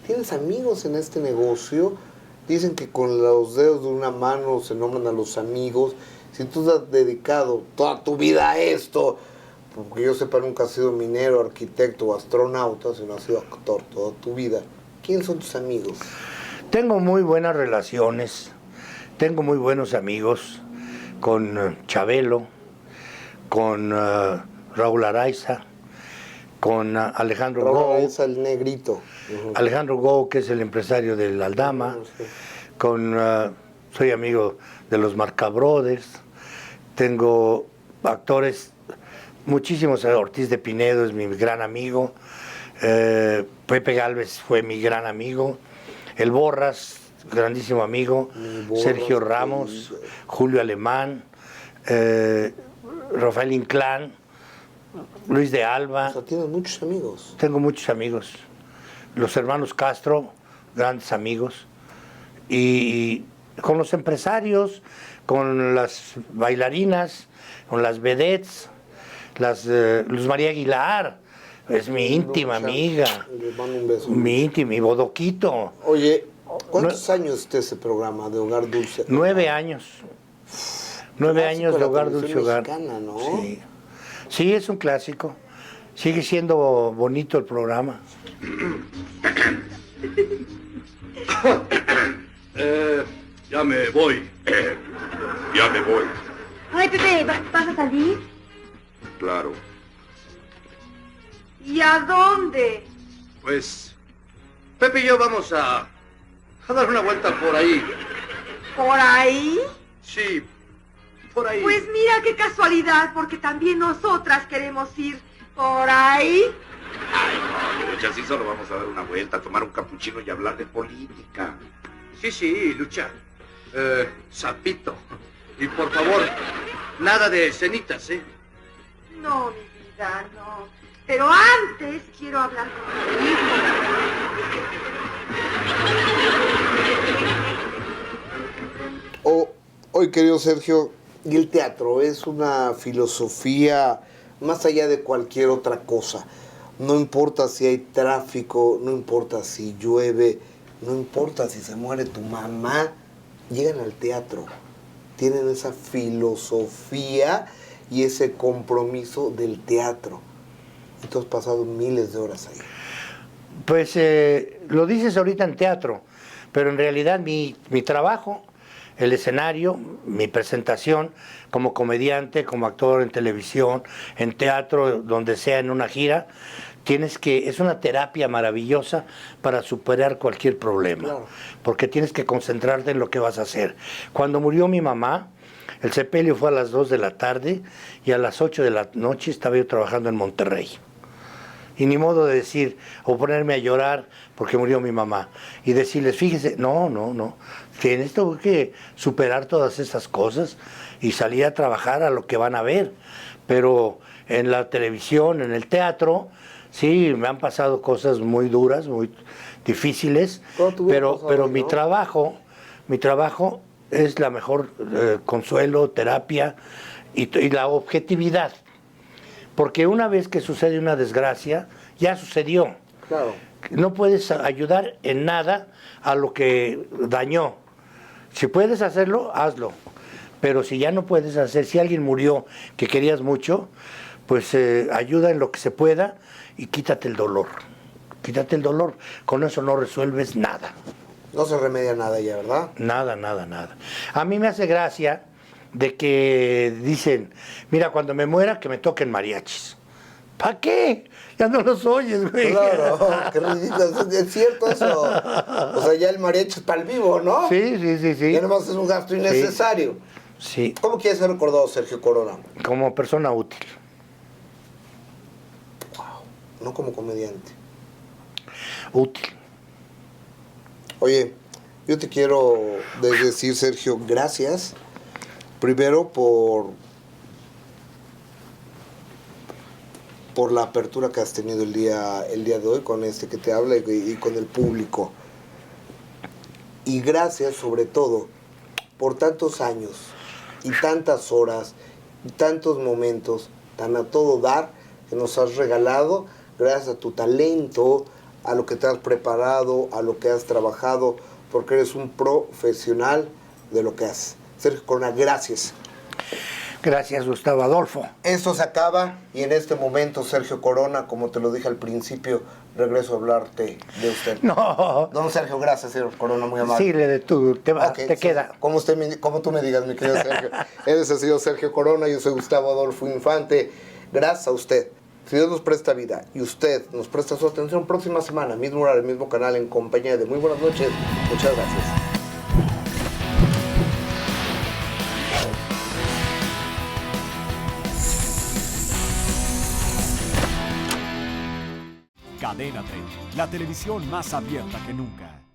¿Tienes amigos en este negocio? Dicen que con los dedos de una mano se nombran a los amigos. Si tú te has dedicado toda tu vida a esto, porque yo sepa, nunca has sido minero, arquitecto o astronauta, sino has sido actor toda tu vida. ¿Quiénes son tus amigos? Tengo muy buenas relaciones, tengo muy buenos amigos con Chabelo, con Raúl Araiza, con Alejandro Raúl Gou. Araiza, el negrito. Alejandro Gou, que es el empresario del Aldama, soy amigo de los Marcabrothers, tengo actores, muchísimos. Ortiz de Pinedo es mi gran amigo, Pepe Gálvez fue mi gran amigo, el Borras, grandísimo amigo, Sergio Ramos, Julio Alemán, Rafael Inclán, Luis de Alba. O sea, tienes muchos amigos. Tengo muchos amigos. Los hermanos Castro, grandes amigos. Y con los empresarios, con las bailarinas, con las vedettes, Luz María Aguilar, es mi íntima amiga. Les mando un beso. Mi íntima, mi bodoquito. Oye, ¿cuántos años está ese programa de Hogar Dulce? 9 años. 9 años de Hogar Dulce Hogar. Mexicana, ¿no? Sí. Sí, es un clásico. Sigue siendo bonito el programa. Ya me voy. Ya me voy. Ay, Pepe, ¿vas a salir? Claro. ¿Y a dónde? Pues Pepe y yo vamos a dar una vuelta por ahí. ¿Por ahí? Sí, por ahí. Pues mira qué casualidad, porque también nosotras queremos ir por ahí. Ay, no, Lucha, sí solo vamos a dar una vuelta, a tomar un capuchino y hablar de política. Sí, Lucha. Sapito. Y por favor, nada de escenitas, ¿eh? No, mi vida, no. Pero antes quiero hablar contigo. Hoy, querido Sergio, y el teatro es una filosofía más allá de cualquier otra cosa. No importa si hay tráfico, no importa si llueve, no importa si se muere tu mamá, llegan al teatro. Tienen esa filosofía y ese compromiso del teatro. Y tú has pasado miles de horas ahí. Pues lo dices ahorita en teatro, pero en realidad mi trabajo, el escenario, mi presentación como comediante, como actor en televisión, en teatro, donde sea, en una gira, es una terapia maravillosa para superar cualquier problema, claro. Porque tienes que concentrarte en lo que vas a hacer. Cuando murió mi mamá, el sepelio fue a las 2 de la tarde y a las 8 de la noche estaba yo trabajando en Monterrey. Y ni modo de decir, o ponerme a llorar porque murió mi mamá. Y decirles, fíjese, no, tienes que superar todas esas cosas y salir a trabajar a lo que van a ver. Pero en la televisión, en el teatro, sí, me han pasado cosas muy duras, muy difíciles, pero mi trabajo es la mejor consuelo, terapia y la objetividad. Porque una vez que sucede una desgracia, ya sucedió. Claro. No puedes ayudar en nada a lo que dañó. Si puedes hacerlo, hazlo. Pero si ya no puedes hacer, si alguien murió que querías mucho, pues ayuda en lo que se pueda y quítate el dolor. Quítate el dolor. Con eso no resuelves nada. No se remedia nada ya, ¿verdad? Nada. A mí me hace gracia de que dicen, mira, cuando me muera que me toquen mariachis. ¿Para qué? Ya no los oyes, güey. Claro, qué ridículo, es cierto eso. O sea, ya el mariachi es para el vivo, ¿no? Sí. Ya nomás es un gasto innecesario. Sí. ¿Cómo quieres ser recordado, Sergio Corona? Como persona útil. Wow, no como comediante. Útil. Oye, yo te quiero decir, Sergio, gracias. Primero por la apertura que has tenido el día de hoy con este que te habla y con el público. Y gracias sobre todo por tantos años y tantas horas y tantos momentos tan a todo dar que nos has regalado gracias a tu talento, a lo que te has preparado, a lo que has trabajado, porque eres un profesional de lo que haces. Sergio Corona, gracias. Gracias, Gustavo Adolfo. Esto se acaba y en este momento, Sergio Corona, como te lo dije al principio, regreso a hablarte de usted. No. Don Sergio, gracias, señor Corona, muy amable. Sí, te queda. Como tú me digas, mi querido Sergio. Él es el señor Sergio Corona, yo soy Gustavo Adolfo Infante. Gracias a usted. Si Dios nos presta vida y usted nos presta su atención, próxima semana, mismo horario, mismo canal, en compañía de Muy Buenas Noches. Muchas gracias. Cadena 30, la televisión más abierta que nunca.